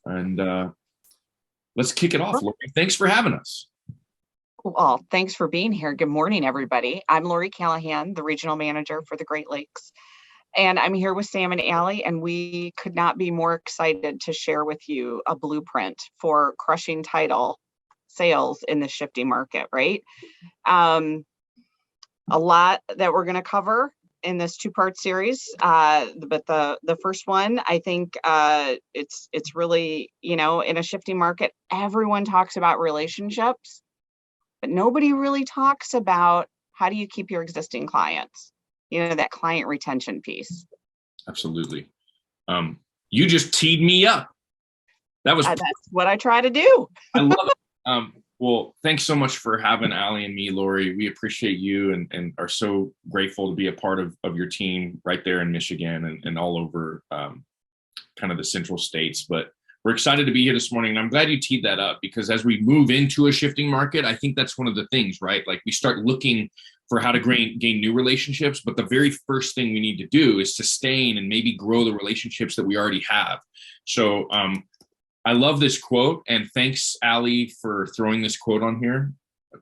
And let's kick it off. Lori, thanks for having us. Well, thanks for being here. Good morning, everybody. I'm Lori Callahan, the regional manager for the Great Lakes. And I'm here with Sam and Allie, and we could not be more excited to share with you a blueprint for crushing title sales in the Shifty market, right? A lot that we're going to cover in this two-part series, but the first one, I think it's really, in a Shifty market, everyone talks about relationships, but nobody really talks about how do you keep your existing clients, that client retention piece. Absolutely. You just teed me up. That's what I try to do. I love it. Well, thanks so much for having Allie and me, Lori. We appreciate you and are so grateful to be a part of your team right there in Michigan and all over kind of the central states. But we're excited to be here this morning. And I'm glad you teed that up, because as we move into a shifting market, I think that's one of the things, right? Like, we start looking for how to gain new relationships. But the very first thing we need to do is sustain and maybe grow the relationships that we already have. So I love this quote, and thanks, Allie, for throwing this quote on here.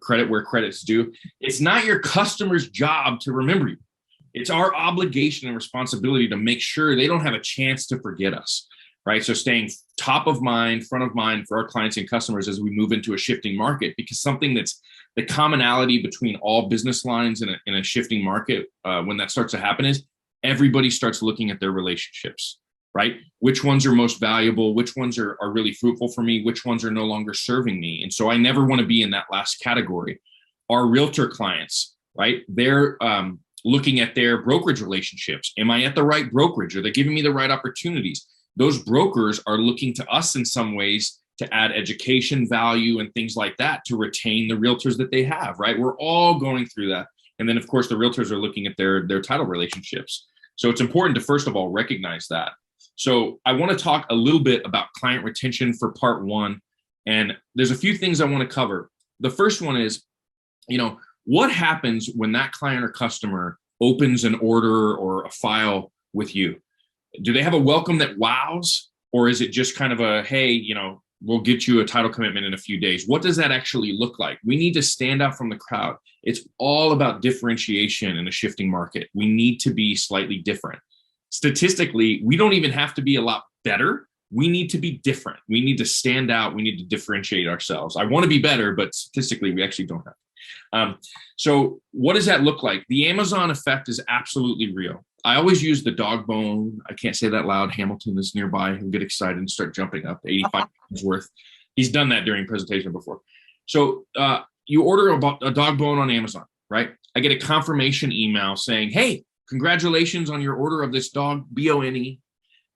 Credit where credit's due. It's not your customer's job to remember you. It's our obligation and responsibility to make sure they don't have a chance to forget us, right? So staying top of mind, front of mind for our clients and customers as we move into a shifting market, because something that's the commonality between all business lines in a shifting market, when that starts to happen, is everybody starts looking at their relationships. Right? Which ones are most valuable? Which ones are really fruitful for me? Which ones are no longer serving me? And so I never want to be in that last category. Our realtor clients, right? They're looking at their brokerage relationships. Am I at the right brokerage? Are they giving me the right opportunities? Those brokers are looking to us in some ways to add education value and things like that to retain the realtors that they have, right? We're all going through that. And then, of course, the realtors are looking at their title relationships. So it's important to, first of all, recognize that. So I want to talk a little bit about client retention for part one. And there's a few things I want to cover. The first one is, what happens when that client or customer opens an order or a file with you? Do they have a welcome that wows? Or is it just kind of a, hey, we'll get you a title commitment in a few days? What does that actually look like? We need to stand out from the crowd. It's all about differentiation in a shifting market. We need to be slightly different. Statistically, we don't even have to be a lot better. We need to be different. We need to stand out. We need to differentiate ourselves. I want to be better, but statistically, we actually don't have. So what does that look like? The Amazon effect is absolutely real. I always use the dog bone. I can't say that loud. Hamilton is nearby. He'll get excited and start jumping up. 85 pounds worth. He's done that during presentation before. So you order a dog bone on Amazon, right? I get a confirmation email saying, hey, congratulations on your order of this dog, B-O-N-E,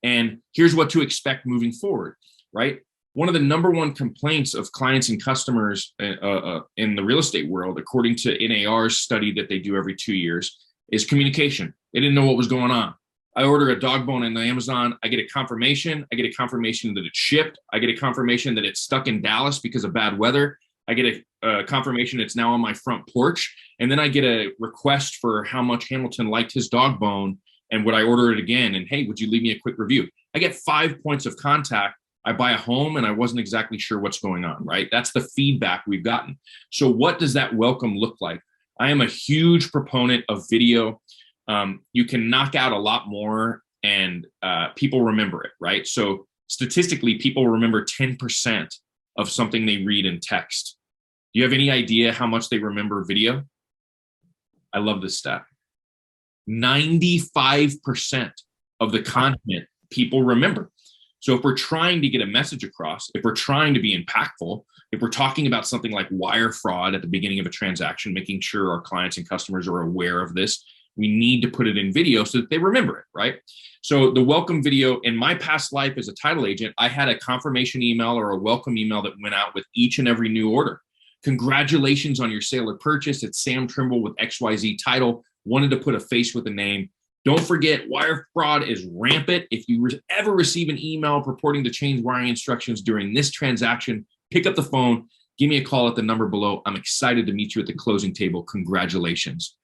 and here's what to expect moving forward, right? One of the number one complaints of clients and customers in the real estate world, according to NAR's study that they do every 2 years, is communication. They didn't know what was going on. I order a dog bone on Amazon. I get a confirmation. I get a confirmation that it's shipped. I get a confirmation that it's stuck in Dallas because of bad weather. I get a confirmation it's now on my front porch. And then I get a request for how much Hamilton liked his dog bone and would I order it again? And hey, would you leave me a quick review? I get 5 points of contact. I buy a home and I wasn't exactly sure what's going on, right? That's the feedback we've gotten. So what does that welcome look like? I am a huge proponent of video. You can knock out a lot more and people remember it, right? So statistically, people remember 10% of something they read in text. Do you have any idea how much they remember video? I love this stat. 95% of the content people remember. So if we're trying to get a message across, if we're trying to be impactful, if we're talking about something like wire fraud at the beginning of a transaction, making sure our clients and customers are aware of this, we need to put it in video so that they remember it, right? So the welcome video, in my past life as a title agent, I had a confirmation email or a welcome email that went out with each and every new order. Congratulations on your sale or purchase. It's Sam Trimble with XYZ Title. Wanted to put a face with a name. Don't forget, wire fraud is rampant. If you ever receive an email purporting to change wiring instructions during this transaction, pick up the phone, give me a call at the number below. I'm excited to meet you at the closing table. Congratulations.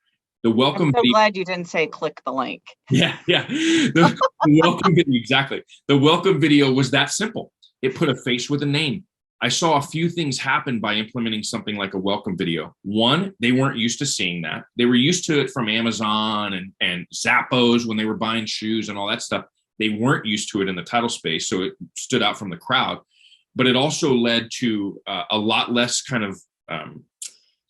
The I'm welcome so video. glad you didn't say click the link. Yeah, yeah. The welcome video, exactly. The welcome video was that simple. It put a face with a name. I saw a few things happen by implementing something like a welcome video. One, they weren't used to seeing that. They were used to it from Amazon and Zappos when they were buying shoes and all that stuff. They weren't used to it in the title space, so it stood out from the crowd. But it also led to a lot less kind of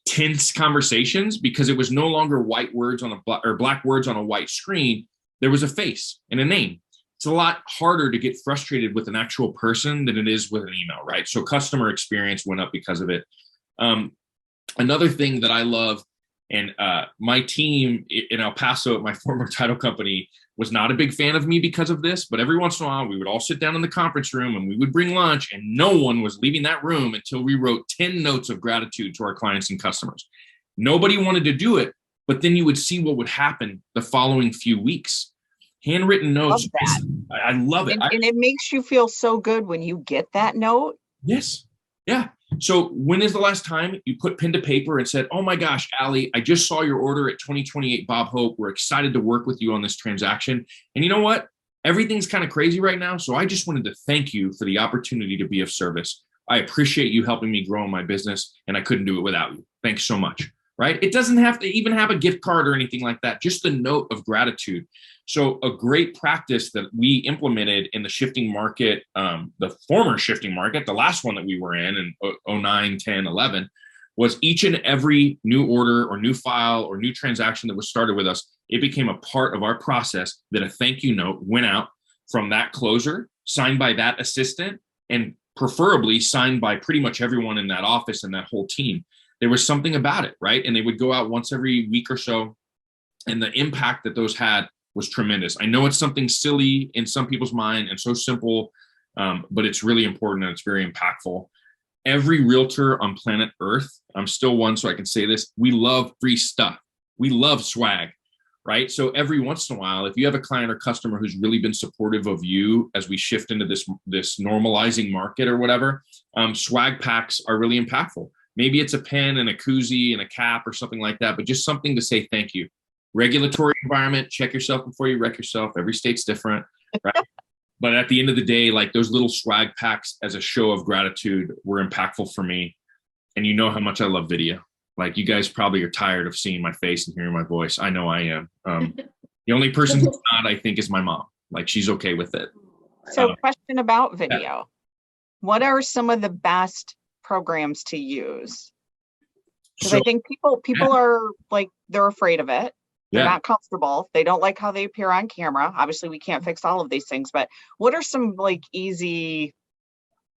tense conversations because it was no longer white words on black words on a white screen. There was a face and a name. It's a lot harder to get frustrated with an actual person than it is with an email, right? So customer experience went up because of it. Another thing that I love, and my team in El Paso at my former title company was not a big fan of me because of this, but every once in a while we would all sit down in the conference room and we would bring lunch, and no one was leaving that room until we wrote 10 notes of gratitude to our clients and customers. Nobody wanted to do it, but then you would see what would happen the following few weeks. Handwritten notes. Love that. I love it. And it makes you feel so good when you get that note. Yes. Yeah. So when is the last time you put pen to paper and said, oh my gosh, Allie, I just saw your order at 2028 Bob Hope. We're excited to work with you on this transaction. And you know what? Everything's kind of crazy right now. So I just wanted to thank you for the opportunity to be of service. I appreciate you helping me grow in my business, and I couldn't do it without you. Thanks so much. Right? It doesn't have to even have a gift card or anything like that. Just the note of gratitude. So a great practice that we implemented in the shifting market, the former shifting market, the last one that we were in 09, 10, 11, was each and every new order or new file or new transaction that was started with us, it became a part of our process that a thank you note went out from that closer, signed by that assistant, and preferably signed by pretty much everyone in that office and that whole team. There was something about it, right? And they would go out once every week or so. And the impact that those had was tremendous. I know it's something silly in some people's mind and so simple, but it's really important and it's very impactful. Every realtor on planet Earth, I'm still one, so I can say this, we love free stuff. We love swag, right? So every once in a while, if you have a client or customer who's really been supportive of you as we shift into this normalizing market or whatever, swag packs are really impactful. Maybe it's a pen and a koozie and a cap or something like that, but just something to say thank you. Regulatory environment, check yourself before you wreck yourself. Every state's different, right? But at the end of the day, like those little swag packs as a show of gratitude were impactful for me. And you know how much I love video. Like you guys probably are tired of seeing my face and hearing my voice. I know I am. The only person who's not, I think, is my mom. Like she's okay with it. So question about video. Yeah. What are some of the best programs to use? Because I think people are like, they're afraid of it. They're not comfortable. They don't like how they appear on camera. Obviously, we can't fix all of these things, but what are some like easy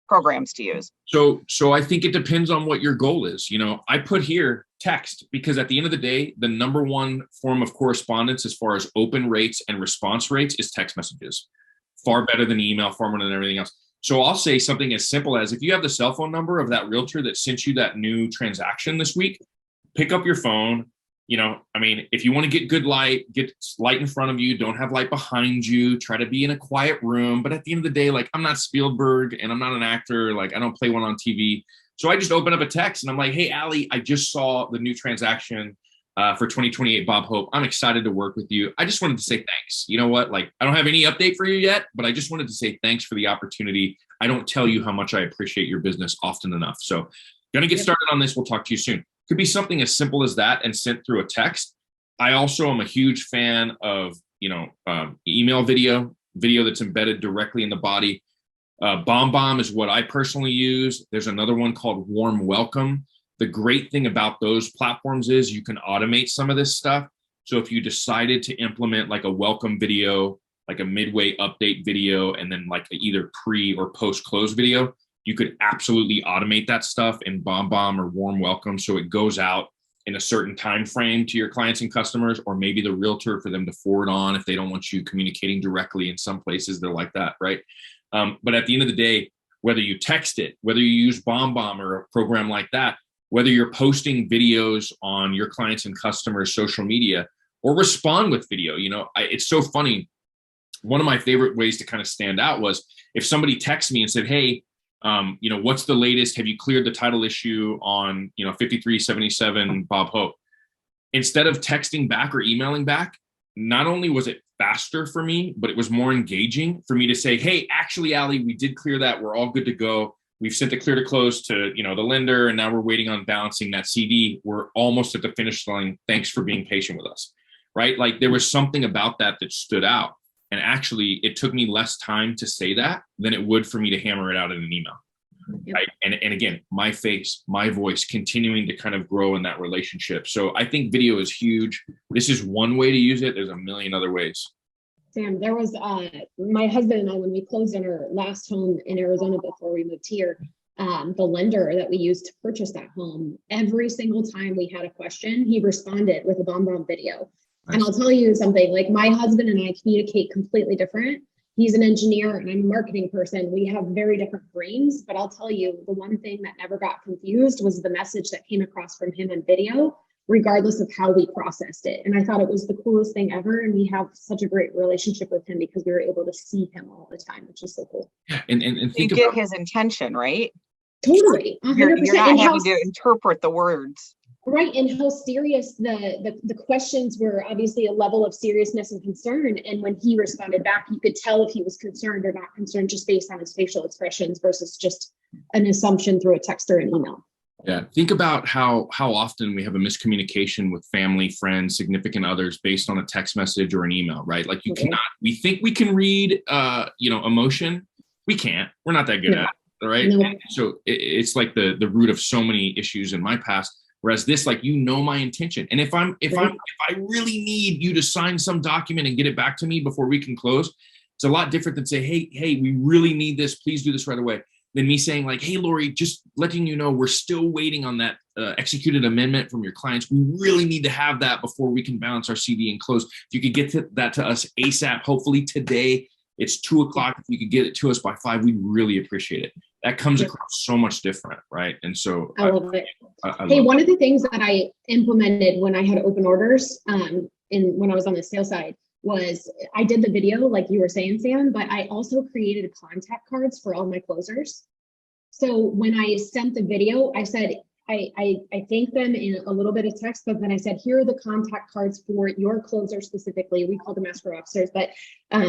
programs to use? So I think it depends on what your goal is. You know, I put here text because at the end of the day, the number one form of correspondence as far as open rates and response rates is text messages. Far better than email, far better than everything else. So I'll say something as simple as if you have the cell phone number of that realtor that sent you that new transaction this week, pick up your phone. You know, I mean, if you want to get good light, get light in front of you, don't have light behind you, try to be in a quiet room. But at the end of the day, like I'm not Spielberg and I'm not an actor. Like I don't play one on TV. So I just open up a text and I'm like, hey, Allie, I just saw the new transaction for 2028 Bob Hope. I'm excited to work with you. I just wanted to say thanks. You know what? Like I don't have any update for you yet, but I just wanted to say thanks for the opportunity. I don't tell you how much I appreciate your business often enough. So going to get started on this. We'll talk to you soon. Could be something as simple as that and sent through a text. I also am a huge fan of, email video that's embedded directly in the body. BombBomb is what I personally use. There's another one called Warm Welcome. The great thing about those platforms is you can automate some of this stuff. So if you decided to implement like a welcome video, like a midway update video, and then like either pre or post close video, you could absolutely automate that stuff in BombBomb or Warm Welcome. So it goes out in a certain time frame to your clients and customers, or maybe the realtor for them to forward on if they don't want you communicating directly. In some places, they're like that, right? But at the end of the day, whether you text it, whether you use BombBomb or a program like that, whether you're posting videos on your clients and customers' social media or respond with video, it's so funny. One of my favorite ways to kind of stand out was if somebody texts me and said, hey, what's the latest? Have you cleared the title issue on, 5377 Bob Hope? instead of texting back or emailing back, not only was it faster for me, but it was more engaging for me to say, hey, actually, Allie, we did clear that. We're all good to go. We've sent the clear to close to, the lender, and now we're waiting on balancing that CD. We're almost at the finish line. Thanks for being patient with us, right? Like there was something about that stood out. And actually, it took me less time to say that than it would for me to hammer it out in an email. Yep. Right? And again, my face, my voice, continuing to kind of grow in that relationship. So I think video is huge. This is one way to use it. There's a million other ways. Sam, there was my husband and I, when we closed on our last home in Arizona before we moved here, the lender that we used to purchase that home, every single time we had a question, he responded with a bomb video. Nice. And I'll tell you something, like my husband and I communicate completely different. He's an engineer and I'm a marketing person. We have very different brains, but I'll tell you, the one thing that never got confused was the message that came across from him in video, regardless of how we processed it. And I thought it was the coolest thing ever. And we have such a great relationship with him because we were able to see him all the time, which is so cool. And think you get his intention, right? Totally. 100%. You're not having to interpret the words. Right. And how serious the questions were, obviously a level of seriousness and concern. And when he responded back, you could tell if he was concerned or not concerned just based on his facial expressions versus just an assumption through a text or an email. Yeah. Think about how often we have a miscommunication with family, friends, significant others based on a text message or an email, right? Like we think we can read, emotion. We can't. We're not that good at it, right? No. So it's like the root of so many issues in my past. Whereas this, like, my intention. And if I really need you to sign some document and get it back to me before we can close, it's a lot different than say, hey, we really need this. Please do this right away. Than me saying like, hey, Lori, just letting you know, we're still waiting on that executed amendment from your clients. We really need to have that before we can balance our CD and close. If you could get that to us ASAP, hopefully today. It's 2:00. If you could get it to us by 5, we'd really appreciate it. That comes across so much different, right? And so I love it. Hey, one of the things that I implemented when I had open orders, when I was on the sales side, was I did the video like you were saying, Sam, but I also created contact cards for all my closers. So when I sent the video, I said, I thanked them in a little bit of text, but then I said, here are the contact cards for your closer specifically. We call them escrow officers, but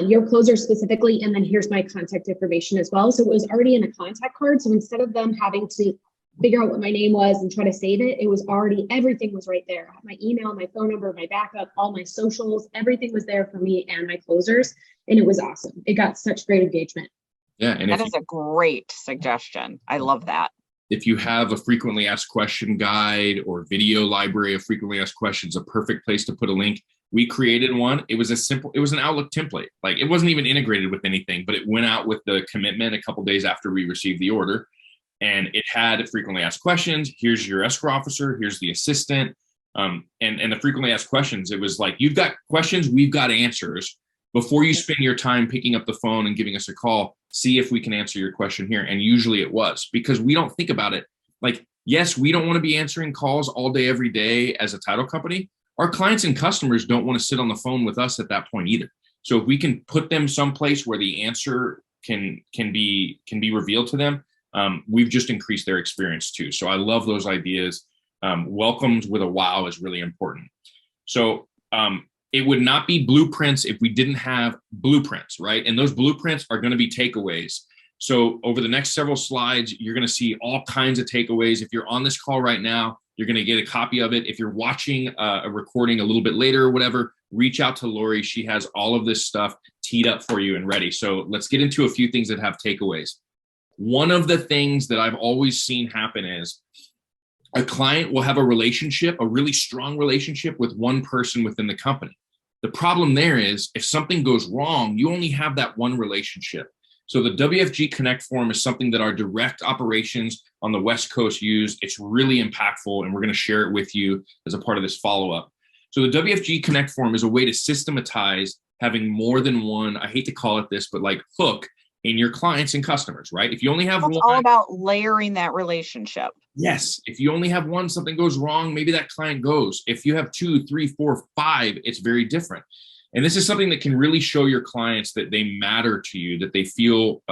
your closer specifically, and then here's my contact information as well. So it was already in a contact card. So instead of them having to figure out what my name was and try to save it, it was already, everything was right there. My email, my phone number, my backup, all my socials, everything was there for me and my closers. And it was awesome. It got such great engagement. Yeah. And that is a great suggestion. I love that. If you have a frequently asked question guide or video library of frequently asked questions, a perfect place to put a link. We created one. It was an Outlook template. Like it wasn't even integrated with anything, but it went out with the commitment a couple days after we received the order. And it had frequently asked questions. Here's your escrow officer. Here's the assistant. And the frequently asked questions, it was like, you've got questions, we've got answers. Before you spend your time picking up the phone and giving us a call, see if we can answer your question here. And usually it was, because we don't think about it. Like, yes, we don't want to be answering calls all day, every day as a title company. Our clients and customers don't want to sit on the phone with us at that point either. So if we can put them someplace where the answer can be revealed to them, we've just increased their experience too. So I love those ideas. Welcomed with a wow is really important. So it would not be blueprints if we didn't have blueprints, right? And those blueprints are going to be takeaways. So over the next several slides, you're going to see all kinds of takeaways. If you're on this call right now, you're going to get a copy of it. If you're watching a recording a little bit later or whatever, reach out to Lori. She has all of this stuff teed up for you and ready. So let's get into a few things that have takeaways. One of the things that I've always seen happen is a client will have a relationship, a really strong relationship with one person within the company. The problem there is if something goes wrong, you only have that one relationship. So the Wfg Connect Form is something that our direct operations on the West Coast use. It's really impactful, and we're going to share it with you as a part of this follow-up. So the Wfg Connect Form is a way to systematize having more than one, I hate to call it this, but like hook in your clients and customers, right? If you only have one. It's all about layering that relationship. Yes. If you only have one, something goes wrong, maybe that client goes. If you have 2, 3, 4, 5, it's very different. And this is something that can really show your clients that they matter to you, that they feel,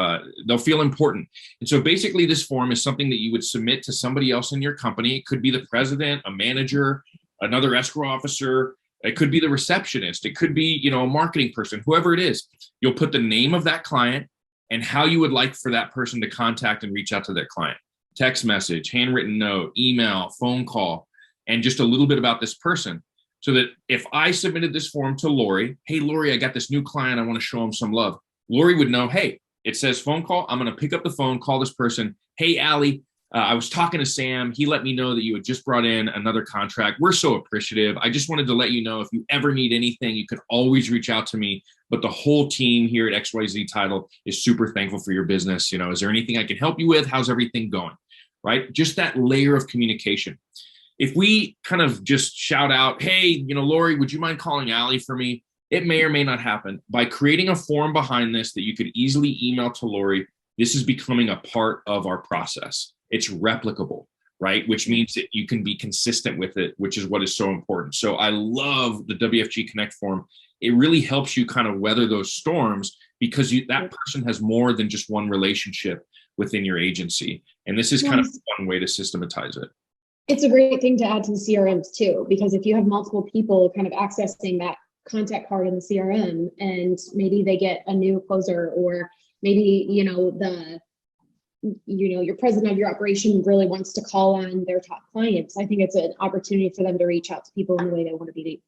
they'll feel important. And so basically this form is something that you would submit to somebody else in your company. It could be the president, a manager, another escrow officer. It could be the receptionist. It could be, a marketing person, whoever it is. You'll put the name of that client and how you would like for that person to contact and reach out to that client. Text message, handwritten note, email, phone call, and just a little bit about this person. So that if I submitted this form to Lori, hey, Lori, I got this new client. I want to show him some love. Lori would know, hey, it says phone call. I'm going to pick up the phone, call this person. Hey, Allie, I was talking to Sam. He let me know that you had just brought in another contract. We're so appreciative. I just wanted to let you know if you ever need anything, you could always reach out to me. But the whole team here at XYZ Title is super thankful for your business. Is there anything I can help you with? How's everything going? Right? Just that layer of communication. If we kind of just shout out, hey, Lori, would you mind calling Allie for me? It may or may not happen. By creating a form behind this that you could easily email to Lori, this is becoming a part of our process. It's replicable, right? Which means that you can be consistent with it, which is what is so important. So I love the Wfg Connect form. It really helps you kind of weather those storms because that person has more than just one relationship within your agency. And this is kind of a fun way to systematize it. It's a great thing to add to the CRMs too, because if you have multiple people kind of accessing that contact card in the CRM and maybe they get a new closer, or maybe, your president of your operation really wants to call on their top clients. I think it's an opportunity for them to reach out to people in the way they want to be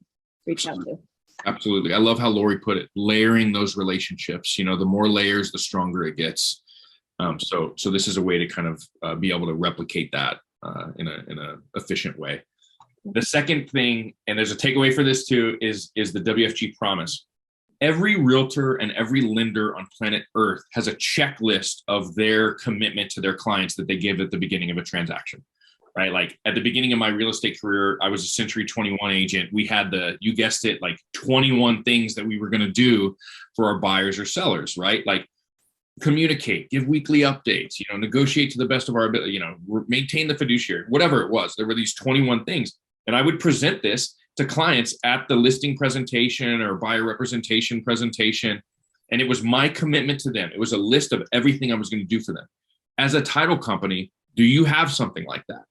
reached out to. Absolutely. I love how Lori put it, layering those relationships. The more layers, the stronger it gets. So this is a way to kind of be able to replicate that in a efficient way. The second thing, and there's a takeaway for this too, is the Wfg Promise. Every realtor and every lender on planet Earth has a checklist of their commitment to their clients that they give at the beginning of a transaction, right? Like at the beginning of my real estate career, I was a Century 21 agent. We had you guessed it, like 21 things that we were going to do for our buyers or sellers, right? Like communicate, give weekly updates, negotiate to the best of our ability, maintain the fiduciary, whatever it was. There were these 21 things. And I would present this to clients at the listing presentation or buyer representation presentation. And it was my commitment to them. It was a list of everything I was going to do for them. As a title company, do you have something like that?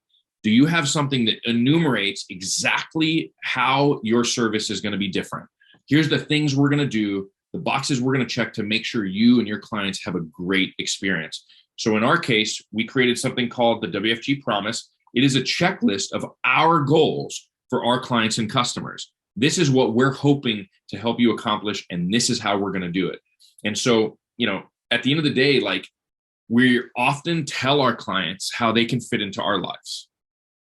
Do you have something that enumerates exactly how your service is going to be different? Here's the things we're going to do, the boxes we're going to check to make sure you and your clients have a great experience. So in our case, we created something called the Wfg Promise. It is a checklist of our goals for our clients and customers. This is what we're hoping to help you accomplish, and this is how we're going to do it. And so, at the end of the day, we often tell our clients how they can fit into our lives,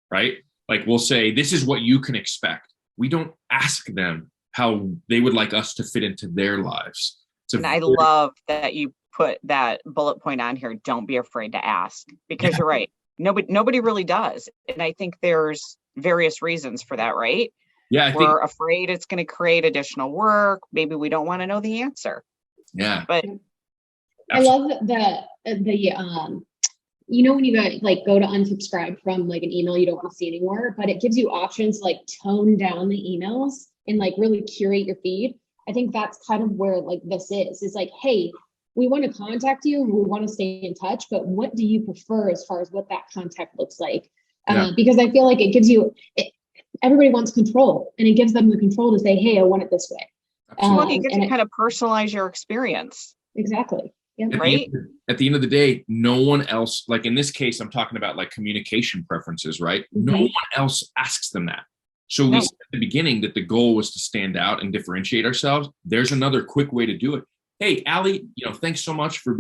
right? Like we'll say, this is what you can expect. We don't ask them how they would like us to fit into their lives. And I love that you put that bullet point on here. Don't be afraid to ask, because you're right. Nobody really does. And I think there's various reasons for that, right? Yeah. We're afraid it's going to create additional work. Maybe we don't want to know the answer. Yeah. But I love the when you go to unsubscribe from an email you don't want to see anymore, but it gives you options to tone down the emails and really curate your feed. I think that's kind of where this is hey, we want to contact you and we want to stay in touch, but what do you prefer as far as what that contact looks like? Because I feel like it gives you, everybody wants control, and it gives them the control to say, hey, I want it this way. Well, you get to kind of personalize your experience. Exactly. Yeah. Right. At the end of the day, no one else, in this case, I'm talking about communication preferences, right? Mm-hmm. No one else asks them that. So we said at the beginning that the goal was to stand out and differentiate ourselves. There's another quick way to do it. Hey, Allie, thanks so much for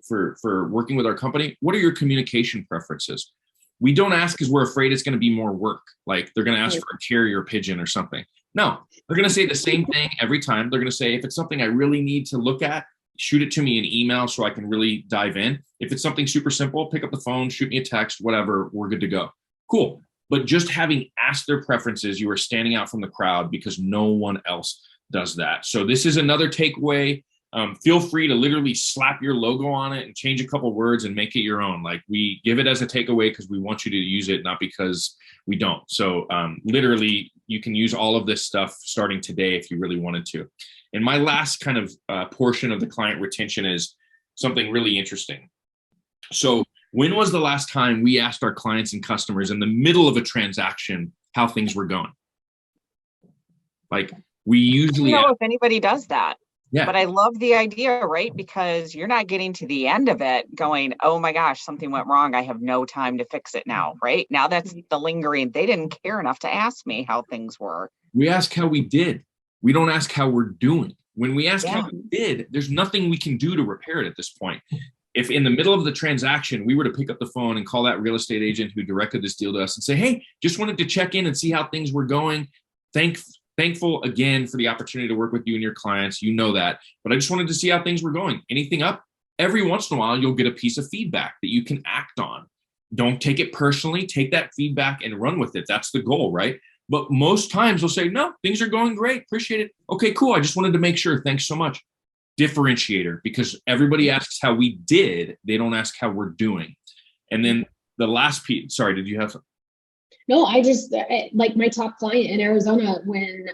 for working with our company. What are your communication preferences? We don't ask because we're afraid it's going to be more work. They're going to ask for a carrier pigeon or something. No, they're going to say the same thing every time. They're going to say, if it's something I really need to look at, shoot it to me in email so I can really dive in. If it's something super simple, pick up the phone, shoot me a text, whatever, we're good to go. Cool. But just having asked their preferences, you are standing out from the crowd because no one else does that. So this is another takeaway. Feel free to literally slap your logo on it and change a couple words and make it your own. We give it as a takeaway because we want you to use it, not because we don't. So literally, you can use all of this stuff starting today if you really wanted to. And my last kind of portion of the client retention is something really interesting. So when was the last time we asked our clients and customers in the middle of a transaction how things were going? Like we usually, I don't know if anybody does that. yeah. But I love the idea, right? Because you're not getting to the end of it going, oh my gosh, something went wrong. I have no time to fix it now, right? Now that's the lingering. They didn't care enough to ask me how things were. We ask how we did. We don't ask how we're doing. When we ask Yeah. how we did, there's nothing we can do to repair it at this point. If in the middle of the transaction, we were to pick up the phone and call that real estate agent who directed this deal to us and say, hey, just wanted to check in and see how things were going. Thankful again for the opportunity to work with you and your clients. You know that, but I just wanted to see how things were going. Anything up? Every once in a while, you'll get a piece of feedback that you can act on. Don't take it personally. Take that feedback and run with it. That's the goal, right? But most times they'll say, no, things are going great. Appreciate it. Okay, cool. I just wanted to make sure. Thanks so much. Differentiator, because everybody asks how we did. They don't ask how we're doing. And then the last piece, sorry, did you have something? No, I just like my top client in Arizona when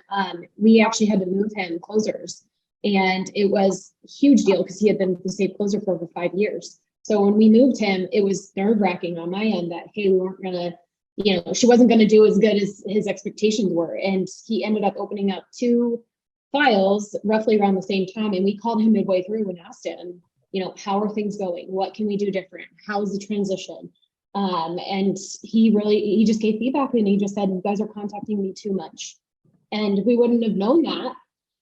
we actually had to move him closers, and it was a huge deal because he had been the same closer for over 5 years. So when we moved him, it was nerve-wracking on my end that, hey, we weren't gonna, she wasn't gonna do as good as his expectations were, and he ended up opening up 2 files roughly around the same time, and we called him midway through and asked him, how are things going? What can we do different? How's the transition? And he just gave feedback, and he just said, you guys are contacting me too much. And we wouldn't have known that,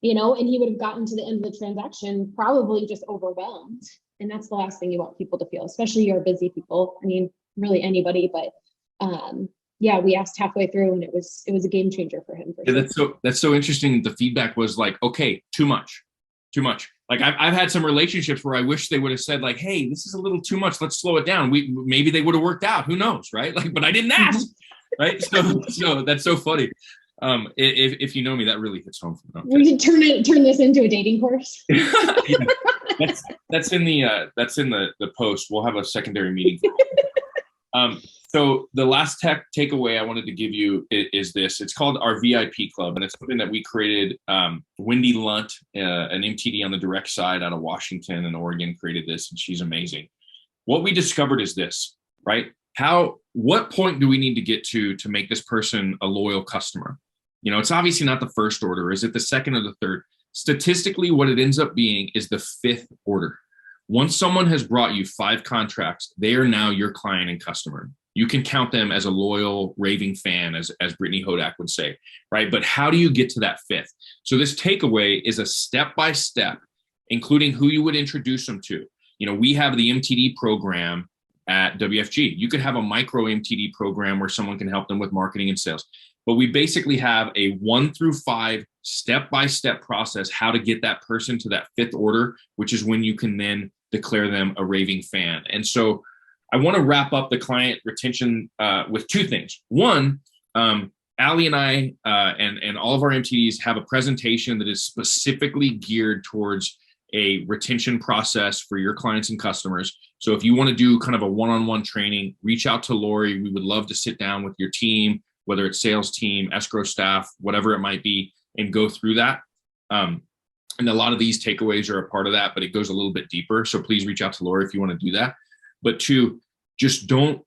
and he would have gotten to the end of the transaction probably just overwhelmed. And that's the last thing you want people to feel, especially your busy people. I mean, really anybody, but yeah, we asked halfway through, and it was a game changer for him. For sure. That's so interesting. The feedback was like, okay, too much. Like I've had some relationships where I wish they would have said like, hey, this is a little too much. Let's slow it down. Maybe they would have worked out. Who knows, right? Like, but I didn't ask, right? So that's so funny. If you know me, that really hits home for them. We should turn this into a dating course. Yeah, that's in the post. We'll have a secondary meeting. So the last takeaway I wanted to give you is this. It's called our VIP Club, and it's something that we created. Wendy Lunt, an MTD on the direct side out of Washington and Oregon, created this, and she's amazing. What we discovered is this, right? What point do we need to get to make this person a loyal customer? It's obviously not the first order. Is it the second or the third? Statistically, what it ends up being is the 5th order. Once someone has brought you 5 contracts, they are now your client and customer. You can count them as a loyal, raving fan, as Brittany Hodak would say, right? But how do you get to that 5th? So this takeaway is a step-by-step, including who you would introduce them to. We have the MTD program at WFG. You could have a micro MTD program where someone can help them with marketing and sales. But we basically have a 1 through 5 step-by-step process, how to get that person to that 5th order, which is when you can then declare them a raving fan. And so I want to wrap up the client retention with 2 things. One, Allie and I and all of our MTDs have a presentation that is specifically geared towards a retention process for your clients and customers. So if you want to do kind of a one-on-one training, reach out to Lori. We would love to sit down with your team, whether it's sales team, escrow staff, whatever it might be, and go through that. And a lot of these takeaways are a part of that, but it goes a little bit deeper. So please reach out to Lori if you want to do that. But 2, just don't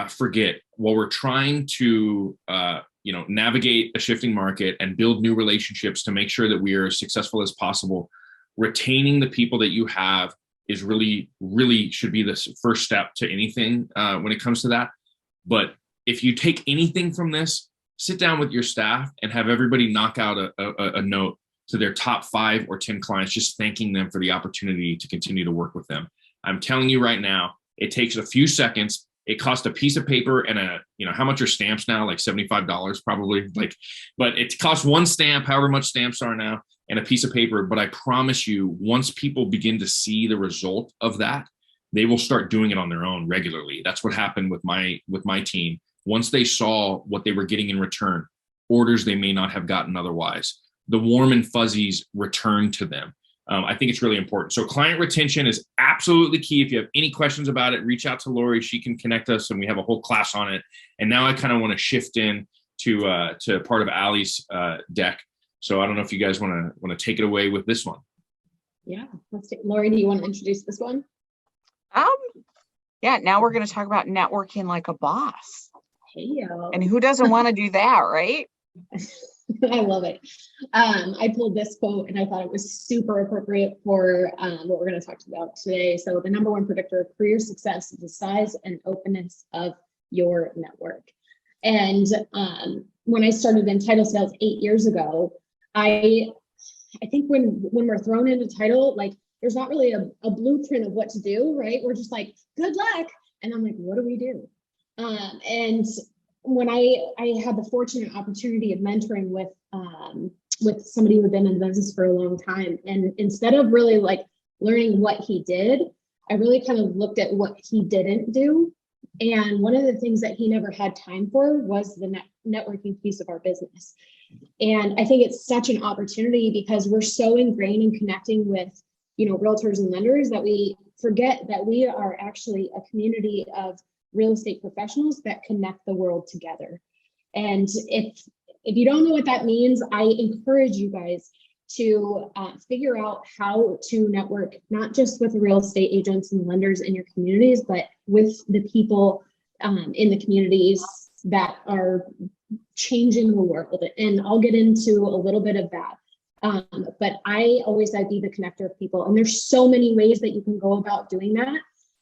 forget, while we're trying to navigate a shifting market and build new relationships to make sure that we are as successful as possible, retaining the people that you have is really should be the first step to anything when it comes to that. But if you take anything from this, sit down with your staff and have everybody knock out a note to their top 5 or 10 clients, just thanking them for the opportunity to continue to work with them. I'm telling you right now, it takes a few seconds. It costs a piece of paper and how much are stamps now? Like $75 probably. But it costs 1 stamp, however much stamps are now, and a piece of paper. But I promise you, once people begin to see the result of that, they will start doing it on their own regularly. That's what happened with my team. Once they saw what they were getting in return, orders they may not have gotten otherwise, the warm and fuzzies returned to them. I think it's really important. So client retention is absolutely key. If you have any questions about it, reach out to Lori. She can connect us, and we have a whole class on it. And now I kind of want to shift in to part of Allie's deck. So I don't know if you guys want to take it away with this one. Yeah, Lori, do you want to introduce this one? Yeah, now we're going to talk about networking like a boss. Hey, and who doesn't want to do that, right? I love it. I pulled this quote and I thought it was super appropriate for what we're going to talk about today. So the number one predictor of career success is the size and openness of your network. And when I started in title sales 8 years ago, I think when we're thrown into title, like there's not really a blueprint of what to do, right? We're just like, good luck. And I'm like, what do we do? And when I had the fortunate opportunity of mentoring with somebody who'd been in the business for a long time, and instead of really like learning what he did, I really kind of looked at what he didn't do. And one of the things that he never had time for was the networking piece of our business. And I think it's such an opportunity because we're so ingrained in connecting with, realtors and lenders that we forget that we are actually a community of real estate professionals that connect the world together. And if you don't know what that means, I encourage you guys to figure out how to network, not just with real estate agents and lenders in your communities, but with the people in the communities that are changing the world. And I'll get into a little bit of that. But I always I'd be the connector of people. And there's so many ways that you can go about doing that.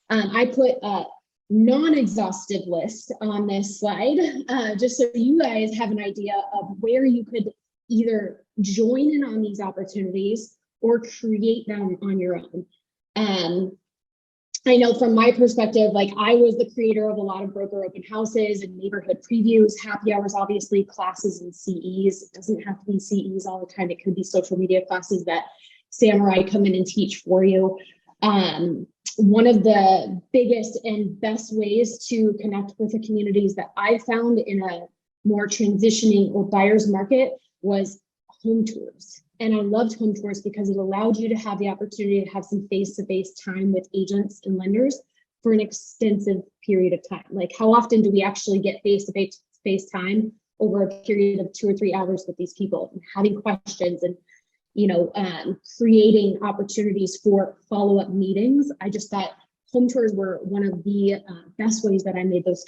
I put a non-exhaustive list on this slide, just so you guys have an idea of where you could either join in on these opportunities or create them on your own. I know from my perspective, like I was the creator of a lot of broker open houses and neighborhood previews, happy hours, obviously classes and CEs. It doesn't have to be CEs all the time. It could be social media classes that Sam or I come in and teach for you. One of the biggest and best ways to connect with the communities that I found in a more transitioning or buyer's market was home tours. And I loved home tours because it allowed you to have the opportunity to have some face-to-face time with agents and lenders for an extensive period of time. Like how often do we actually get face-to-face time over a period of 2 or 3 hours with these people and having questions and creating opportunities for follow-up meetings. I just thought home tours were one of the best ways that I made those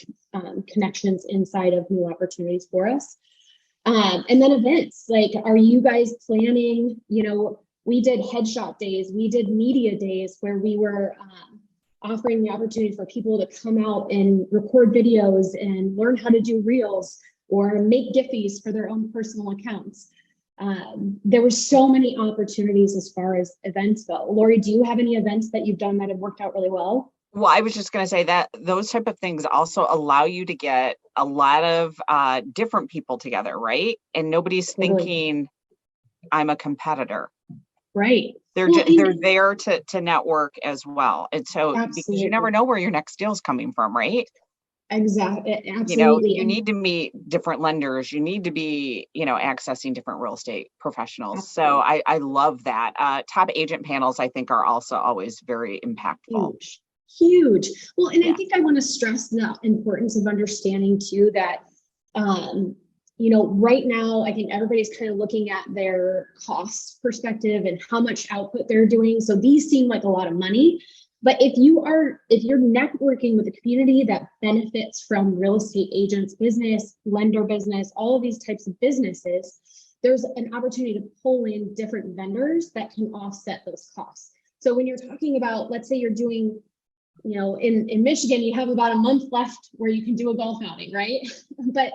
connections inside of new opportunities for us. And then events, like, are you guys planning, we did headshot days, we did media days where we were offering the opportunity for people to come out and record videos and learn how to do reels or make Giphies for their own personal accounts. There were so many opportunities as far as events go. Lori, do you have any events that you've done that have worked out really well? Well, I was just going to say that those type of things also allow you to get a lot of different people together, right? And nobody's thinking I'm a competitor. Right. They're there to network as well. And so because you never know where your next deal is coming from, right? Exactly. Absolutely. You need to meet different lenders. You need to be, accessing different real estate professionals. Absolutely. So I love that. Top agent panels, I think, are also always very impactful. Huge. Well, and I think I want to stress the importance of understanding too that, right now, I think everybody's kind of looking at their cost perspective and how much output they're doing. So these seem like a lot of money. But if you're networking with a community that benefits from real estate agents business, lender business, all of these types of businesses, there's an opportunity to pull in different vendors that can offset those costs. So when you're talking about, let's say you're doing, in Michigan, you have about a month left where you can do a golf outing, right? But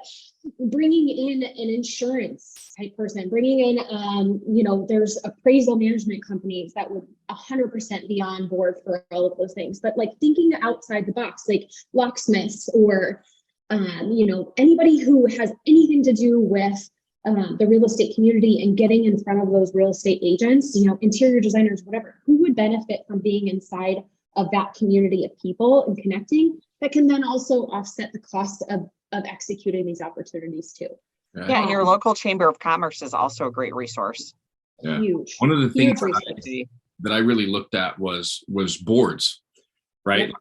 bringing in an insurance type person, bringing in, there's appraisal management companies that would 100% be on board for all of those things. But like thinking outside the box, like locksmiths or, anybody who has anything to do with the real estate community and getting in front of those real estate agents, interior designers, whatever, who would benefit from being inside of that community of people and connecting that can then also offset the cost of executing these opportunities too. Yeah, and your local chamber of commerce is also a great resource. Yeah. Huge. One of the things that I really looked at was boards, right? Yep.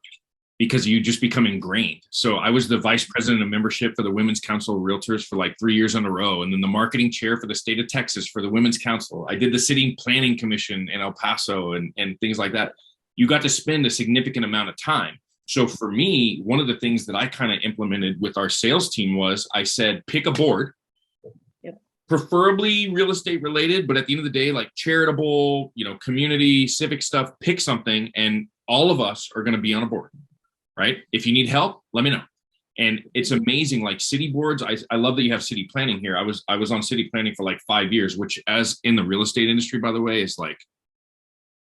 Because you just become ingrained. So I was the vice president of membership for the Women's Council of Realtors for like 3 years in a row, and then the marketing chair for the state of Texas for the Women's Council. I did the city planning commission in El Paso and things like that. You got to spend a significant amount of time. So for me, one of the things that I kind of implemented with our sales team was I said, pick a board. Yep. preferably real estate related, but at the end of the day, like charitable, community, civic stuff, pick something, and all of us are going to be on a board, right? If you need help, let me know. And it's amazing, like city boards. I love that you have city planning here. I was on city planning for like 5 years, which, as in the real estate industry, by the way, is like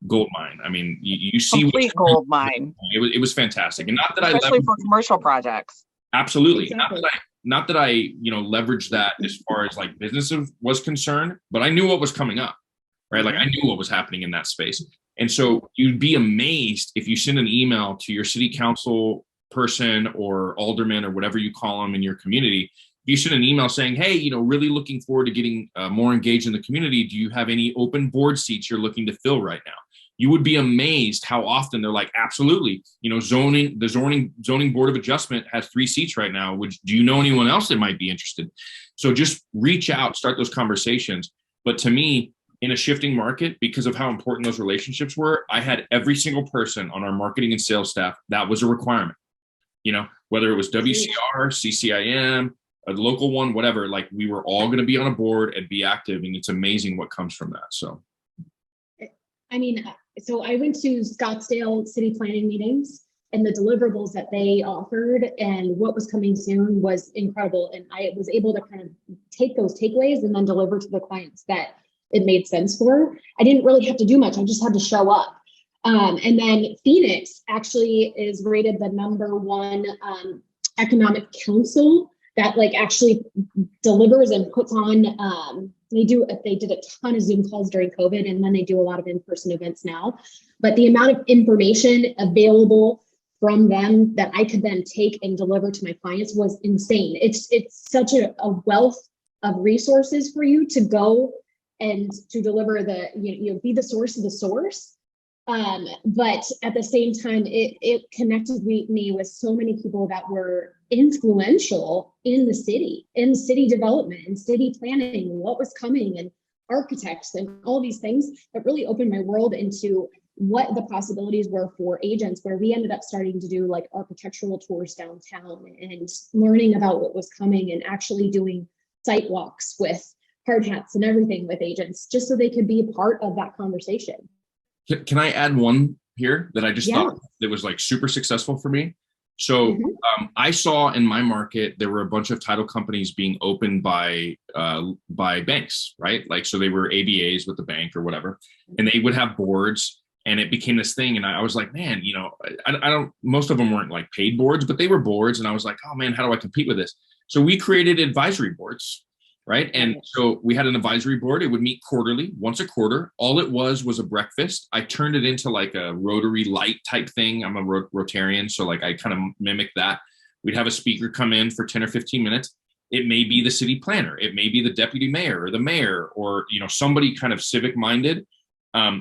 gold mine. I mean, you see complete gold mine. It was fantastic, and not that especially for commercial projects. Absolutely. Exactly. Not that I leveraged that as far as like business was concerned, but I knew what was coming up, right? Like I knew what was happening in that space. And so you'd be amazed if you send an email to your city council person or alderman or whatever you call them in your community. If you send an email saying, hey, really looking forward to getting more engaged in the community. Do you have any open board seats you're looking to fill right now? You would be amazed how often they're like, absolutely. The zoning board of adjustment has 3 seats right now. Do you know anyone else that might be interested? So just reach out, start those conversations. But to me, in a shifting market, because of how important those relationships were, I had every single person on our marketing and sales staff. That was a requirement. Whether it was WCR, CCIM, a local one, whatever, like we were all going to be on a board and be active. And it's amazing what comes from that. So, I mean, so I went to Scottsdale city planning meetings, and the deliverables that they offered and what was coming soon was incredible. And I was able to kind of take those takeaways and then deliver to the clients that it made sense for. I didn't really have to do much. I just had to show up. And then Phoenix actually is rated the #1 economic council that like actually delivers and puts on, they did a ton of Zoom calls during COVID, and then they do a lot of in-person events now. But the amount of information available from them that I could then take and deliver to my clients was insane. It's such a wealth of resources for you to go and to deliver be the source of the source. But at the same time, it connected me with so many people that were influential in city development and city planning, and what was coming, and architects and all these things that really opened my world into what the possibilities were for agents, where we ended up starting to do like architectural tours downtown and learning about what was coming and actually doing site walks with hard hats and everything with agents, just so they could be a part of that conversation. Can I add one here that I just thought that was like super successful for me? So I saw in my market, there were a bunch of title companies being opened by banks, right? Like, so they were ABAs with the bank or whatever, and they would have boards, and it became this thing. And I was like, man, most of them weren't like paid boards, but they were boards. And I was like, oh man, how do I compete with this? So we created advisory boards. Right. And so we had an advisory board. It would meet quarterly, once a quarter. All it was a breakfast. I turned it into like a Rotary Light type thing. I'm a Rotarian, so like I kind of mimic that. We'd have a speaker come in for 10 or 15 minutes. It may be the city planner. It may be the deputy mayor or the mayor, or somebody kind of civic minded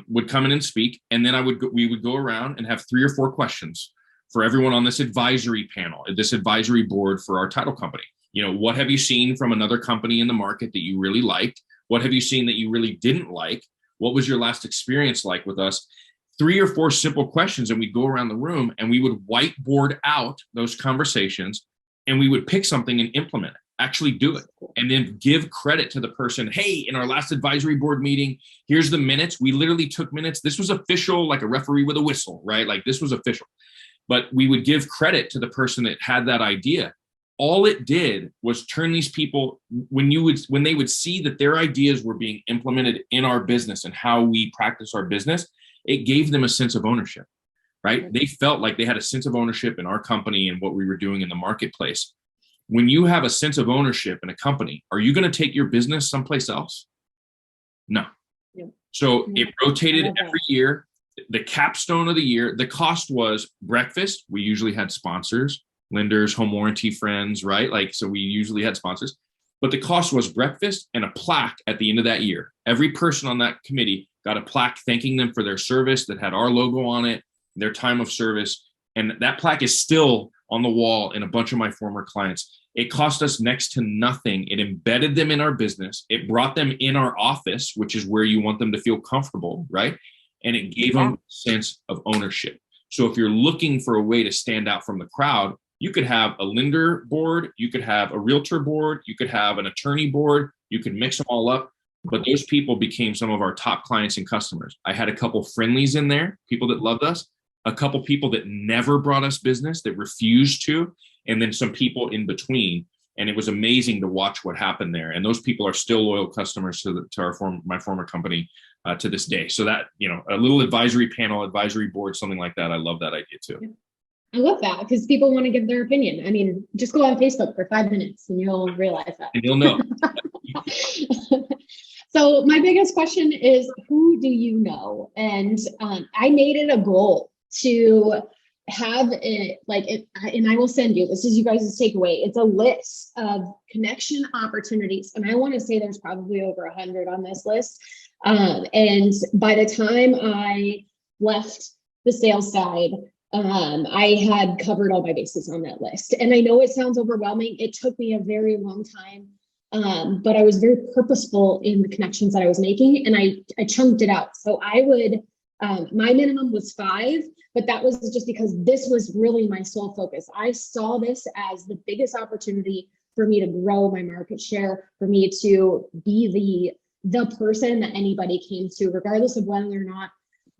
would come in and speak. And then we would go around and have 3 or 4 questions for everyone on this advisory panel, this advisory board for our title company. What have you seen from another company in the market that you really liked? What have you seen that you really didn't like? What was your last experience like with us? 3 or 4 simple questions, and we'd go around the room and we would whiteboard out those conversations, and we would pick something and implement it, actually do it, and then give credit to the person. Hey, in our last advisory board meeting, here's the minutes. We literally took minutes. This was official, like a referee with a whistle, right? Like this was official. But we would give credit to the person that had that idea. All it did was turn these people, when they would see that their ideas were being implemented in our business and how we practice our business, it gave them a sense of ownership, right? They felt like they had a sense of ownership in our company and what we were doing in the marketplace. When you have a sense of ownership in a company, are you going to take your business someplace else? No. So it rotated every year. The capstone of the year, the cost was breakfast. We usually had sponsors, lenders, home warranty friends, right? Like, so we usually had sponsors, but the cost was breakfast and a plaque at the end of that year. Every person on that committee got a plaque thanking them for their service that had our logo on it, their time of service. And that plaque is still on the wall in a bunch of my former clients. It cost us next to nothing. It embedded them in our business. It brought them in our office, which is where you want them to feel comfortable, right? And it gave them a sense of ownership. So if you're looking for a way to stand out from the crowd, you could have a lender board, you could have a realtor board, you could have an attorney board, You could mix them all up, but those people became some of our top clients and customers. I had a couple friendlies in there, people that loved us, a couple people that never brought us business, that refused to, and then some people in between. And it was amazing to watch what happened there. And those people are still loyal customers to my former company to this day. So that, a little advisory panel, advisory board, something like that. I love that idea too. I love that because people want to give their opinion. I mean, just go on Facebook for 5 minutes and you'll realize that. And you'll know. So my biggest question is, who do you know? And I made it a goal to have it and I will send you, this is you guys' takeaway. It's a list of connection opportunities. And I want to say there's probably over 100 on this list. And by the time I left the sales side, I had covered all my bases on that list. And I know it sounds overwhelming. It took me a very long time, but I was very purposeful in the connections that I was making, and I chunked it out. So I would, my minimum was 5, but that was just because this was really my sole focus. I saw this as the biggest opportunity for me to grow my market share, for me to be the person that anybody came to, regardless of whether or not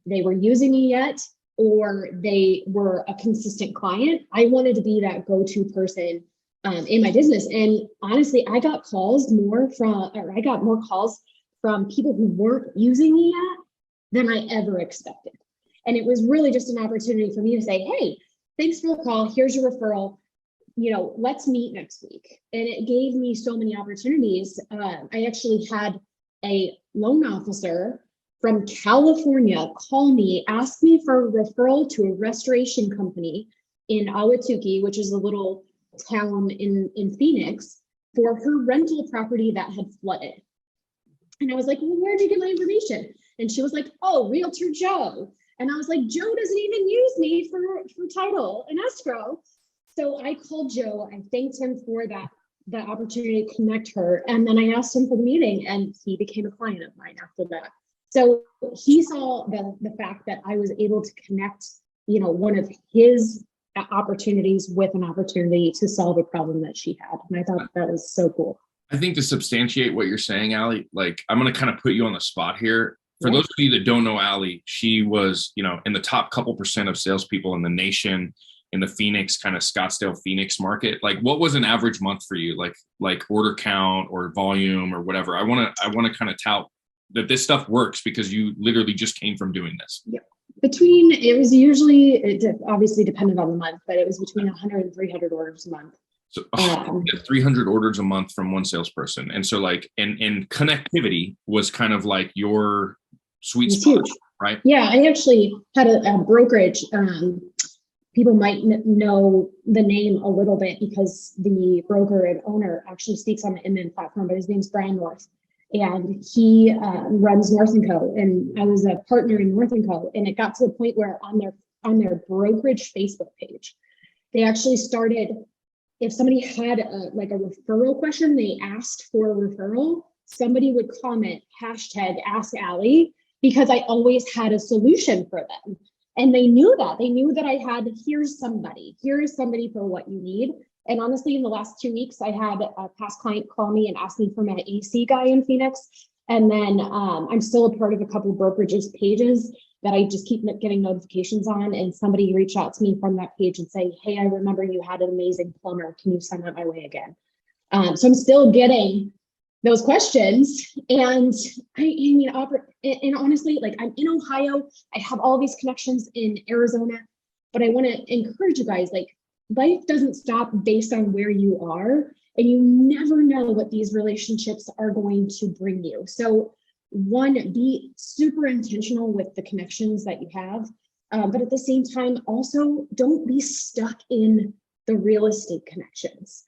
they were using me yet or they were a consistent client. I wanted to be that go-to person in my business. And honestly, I got more calls from people who weren't using me yet than I ever expected. And it was really just an opportunity for me to say, hey, thanks for the call. Here's your referral. Let's meet next week. And it gave me so many opportunities. I actually had a loan officer from California call me, ask me for a referral to a restoration company in Ahwatukee, which is a little town in Phoenix, for her rental property that had flooded. And I was like, well, where'd you get my information? And she was like, oh, Realtor Joe. And I was like, Joe doesn't even use me for title and escrow. So I called Joe. I thanked him for the opportunity to connect her. And then I asked him for the meeting, and he became a client of mine after that. So he saw the fact that I was able to connect, one of his opportunities with an opportunity to solve a problem that she had. And I thought that was so cool. I think to substantiate what you're saying, Allie, I'm going to kind of put you on the spot here. For those of you that don't know Allie, she was, in the top couple percent of salespeople in the nation, in the Phoenix, kind of Scottsdale, Phoenix market. What was an average month for you? Like order count or volume or whatever. I want to kind of tout that this stuff works because you literally just came from doing this. Yeah. It was usually, it obviously depended on the month, but it was between 100 and 300 orders a month. So 300 orders a month from one salesperson. And so and connectivity was kind of like your sweet spot, huge. Right? Yeah, I actually had a brokerage. People might know the name a little bit because the broker and owner actually speaks on the Inman platform, but his name's Brian North. And he runs North & Co. And I was a partner in North & Co. And it got to the point where on their brokerage Facebook page, they actually started, if somebody had a referral question, they asked for a referral, somebody would comment #AskAllie, because I always had a solution for them. And they knew that I had, here is somebody for what you need. And honestly, in the last 2 weeks, I had a past client call me and ask me for my AC guy in Phoenix. And then I'm still a part of a couple of brokerages pages that I just keep getting notifications on. And somebody reached out to me from that page and say, hey, I remember you had an amazing plumber. Can you send that my way again? So I'm still getting those questions. And and honestly, I'm in Ohio, I have all these connections in Arizona, but I want to encourage you guys, life doesn't stop based on where you are, and you never know what these relationships are going to bring you. So one, be super intentional with the connections that you have, but at the same time, also don't be stuck in the real estate connections.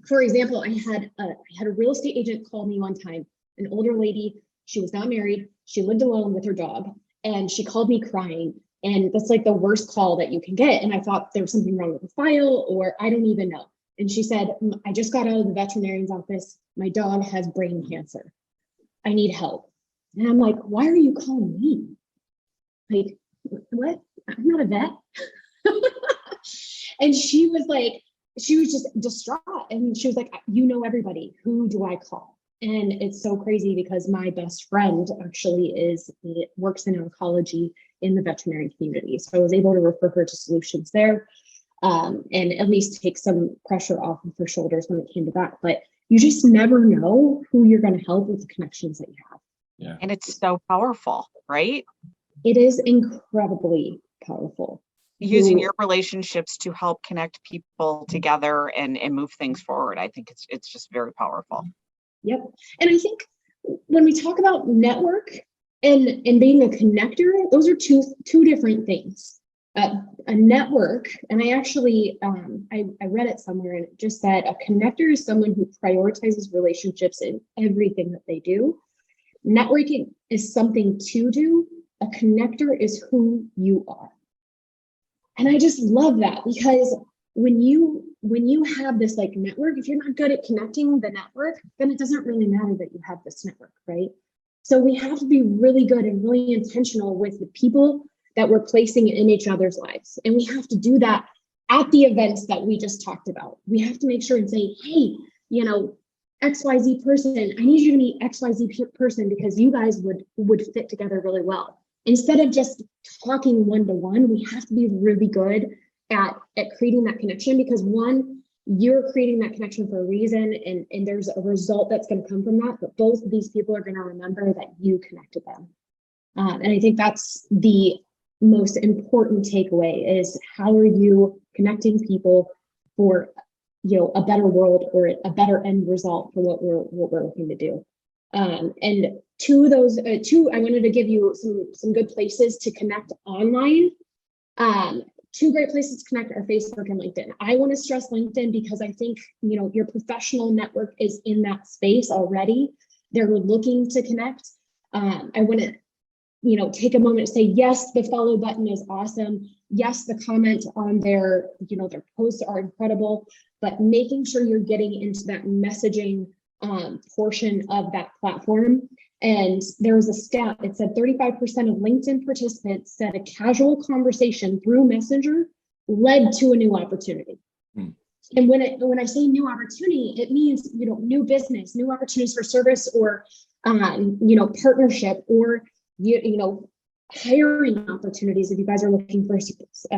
For example, I had a real estate agent call me one time, an older lady. She was not married. She lived alone with her dog, and she called me crying. And that's the worst call that you can get. And I thought there was something wrong with the file, or I don't even know. And she said, I just got out of the veterinarian's office. My dog has brain cancer. I need help. And I'm like, why are you calling me? What? I'm not a vet. And she was like, she was just distraught. And she was like, you know everybody, who do I call? And it's so crazy because my best friend actually works in oncology in the veterinary community. So I was able to refer her to solutions there, and at least take some pressure off of her shoulders when it came to that. But you just never know who you're going to help with the connections that you have. Yeah. And it's so powerful, right? It is incredibly powerful. Using your relationships to help connect people together and move things forward. I think it's just very powerful. Yep. And I think when we talk about network and being a connector, those are two different things. A network, and I actually, I read it somewhere and it just said a connector is someone who prioritizes relationships in everything that they do. Networking is something to do. A connector is who you are. And I just love that, because when you have this like network, if you're not good at connecting the network, then it doesn't really matter that you have this network, right? So we have to be really good and really intentional with the people that we're placing in each other's lives. And we have to do that at the events that we just talked about. We have to make sure and say, hey, XYZ person, I need you to meet XYZ person because you guys would fit together really well. Instead of just talking one-to-one, we have to be really good at creating that connection, because one, you're creating that connection for a reason, and there's a result that's going to come from that, but both of these people are going to remember that you connected them. And I think that's the most important takeaway, is how are you connecting people for a better world or a better end result for what we're looking to do. And I wanted to give you some good places to connect online. Two great places to connect are Facebook and LinkedIn. I want to stress LinkedIn because I think, your professional network is in that space already. They're looking to connect. I want to, take a moment to say, yes, the follow button is awesome. Yes, the comments on their posts are incredible, but making sure you're getting into that messaging portion of that platform. And there was a stat, it said 35% of LinkedIn participants said a casual conversation through Messenger led to a new opportunity. And when I say new opportunity, it means, new business, new opportunities for service, or, partnership, or, hiring opportunities if you guys are looking for a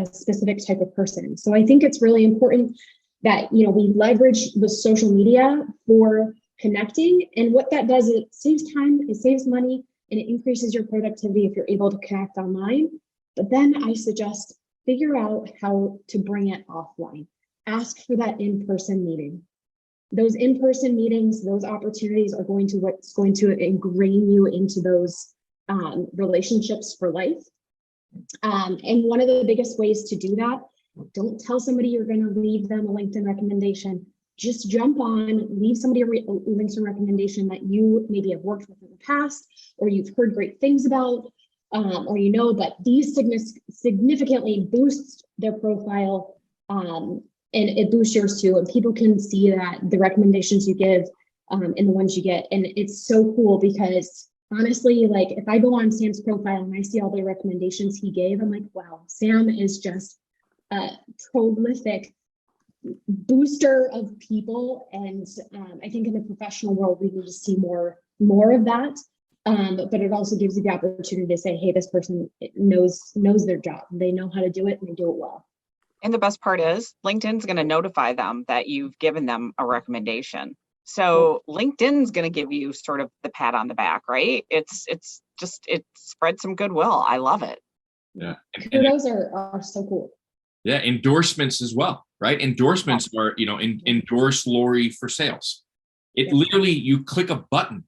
specific type of person. So I think it's really important that, we leverage the social media for connecting. And what that does, it saves time, it saves money, and it increases your productivity if you're able to connect online. But then I suggest figure out how to bring it offline. Ask for that in-person meeting. Those in-person meetings, those opportunities are what's going to ingrain you into those relationships for life. And one of the biggest ways to do that, don't tell somebody you're going to leave them a LinkedIn recommendation. Just jump on, leave somebody a LinkedIn recommendation that you maybe have worked with in the past, or you've heard great things about, or but these significantly boosts their profile, and it boosts yours too. And people can see that the recommendations you give and the ones you get. And it's so cool because honestly, like if I go on Sam's profile and I see all the recommendations he gave, I'm like, wow, Sam is just a prolific booster of people. And I think in the professional world, we need to see more of that. But it also gives you the opportunity to say, hey, this person knows their job. They know how to do it and they do it well. And the best part is LinkedIn's going to notify them that you've given them a recommendation. So LinkedIn's going to give you sort of the pat on the back, right? It spreads some goodwill. I love it. Yeah. Kudos are so cool. Yeah. Endorsements as well, right? Endorsements are, endorse Lori for sales. It literally, you click a button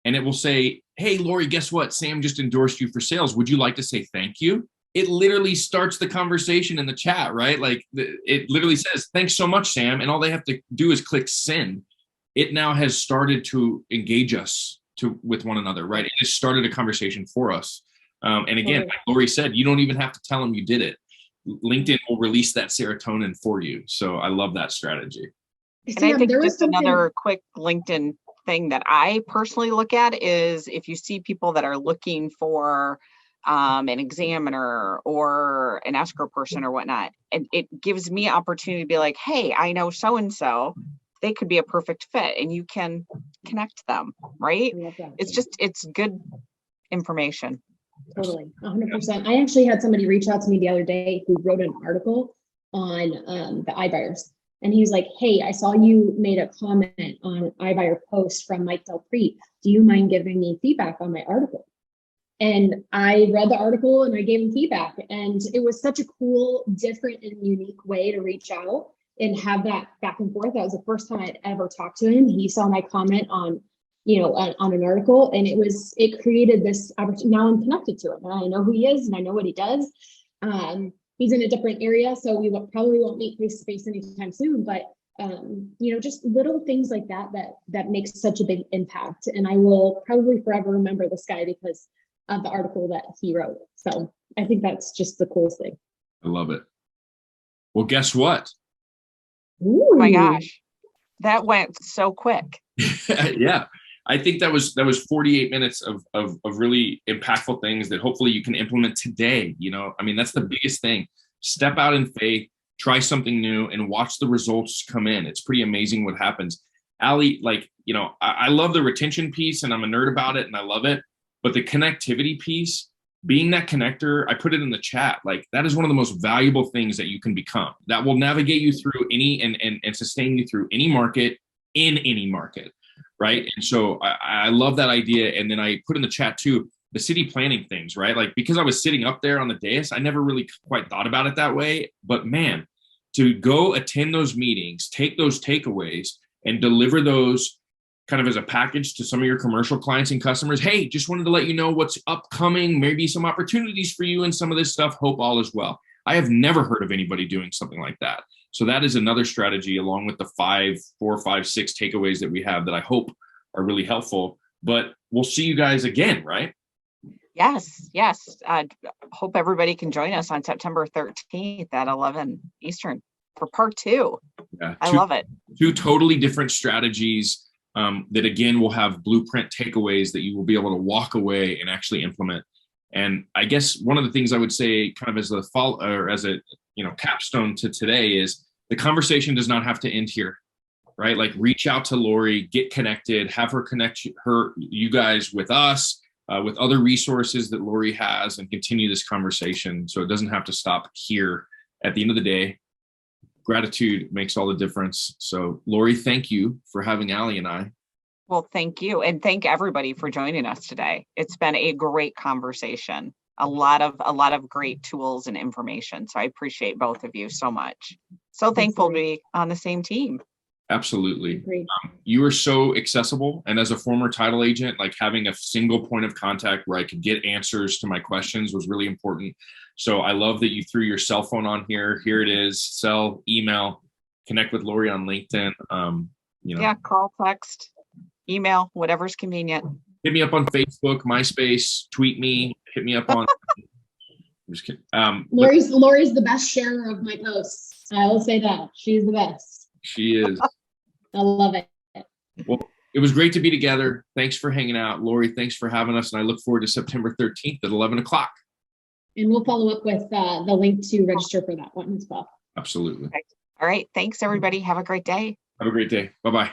and it will say, hey, Lori, guess what? Sam just endorsed you for sales. Would you like to say thank you? It literally starts the conversation in the chat, right? Like it literally says, thanks so much, Sam. And all they have to do is click send. It now has started to engage us with one another, right? It just started a conversation for us. And again, like Lori said, you don't even have to tell them you did it. LinkedIn will release that serotonin for you. So I love that strategy. And I think just another quick LinkedIn thing that I personally look at is if you see people that are looking for an examiner or an escrow person or whatnot. And it gives me opportunity to be like, hey, I know so-and-so, they could be a perfect fit, and you can connect them, right? It's good information. Totally, 100%. I actually had somebody reach out to me the other day who wrote an article on the iBuyers. And he was like, hey, I saw you made a comment on iBuyer post from Mike Del Prete. Do you mind giving me feedback on my article? And I read the article and I gave him feedback. And it was such a cool, different and unique way to reach out and have that back and forth. That was the first time I'd ever talked to him. He saw my comment on, on an article, and it created this opportunity. Now I'm connected to him and I know who he is and I know what he does. He's in a different area, so we probably won't meet face to face anytime soon, but just little things like that makes such a big impact. And I will probably forever remember this guy because of the article that he wrote. So I think that's just the coolest thing. I love it. Well, guess what? Ooh. Oh my gosh, that went so quick. Yeah. I think that was 48 minutes of really impactful things that hopefully you can implement today. I mean, that's the biggest thing. Step out in faith, try something new, and watch the results come in. It's pretty amazing what happens. Allie, I love the retention piece and I'm a nerd about it and I love it. But the connectivity piece, being that connector, I put it in the chat, that is one of the most valuable things that you can become. That will navigate you through any and sustain you through any market, in any market. Right. And so I love that idea. And then I put in the chat too, the city planning things, right? Because I was sitting up there on the dais, I never really quite thought about it that way. But man, to go attend those meetings, take those takeaways and deliver those kind of as a package to some of your commercial clients and customers. Hey, just wanted to let you know what's upcoming, maybe some opportunities for you and some of this stuff. Hope all is well. I have never heard of anybody doing something like that. So that is another strategy along with the 4, 5, 6 takeaways that we have that I hope are really helpful. But we'll see you guys again, right? Yes. Hope everybody can join us on September 13th at 11 Eastern for part 2. Yeah, I love it. 2 totally different strategies that, again, will have blueprint takeaways that you will be able to walk away and actually implement. And I guess one of the things I would say kind of as a capstone to today is the conversation does not have to end here, right? Reach out to Lori, get connected, have her connect you guys with us, with other resources that Lori has, and continue this conversation. So it doesn't have to stop here. At the end of the day, gratitude makes all the difference. So Lori, thank you for having Allie and I. Well, thank you. And thank everybody for joining us today. It's been a great conversation. A lot of great tools and information. So I appreciate both of you so much. So thankful to be on the same team. Absolutely. You are so accessible. And as a former title agent, having a single point of contact where I could get answers to my questions was really important. So I love that you threw your cell phone on here. Here it is, cell, email, connect with Lori on LinkedIn. Yeah, call, text, email, whatever's convenient. Hit me up on Facebook, MySpace, tweet me, hit me up on. I'm just kidding. Lori's the best sharer of my posts. I will say that. She's the best. She is. I love it. Well, it was great to be together. Thanks for hanging out. Lori, thanks for having us. And I look forward to September 13th at 11 o'clock. And we'll follow up with the link to register for that one as well. Absolutely. All right. Thanks, everybody. Have a great day. Have a great day. Bye-bye.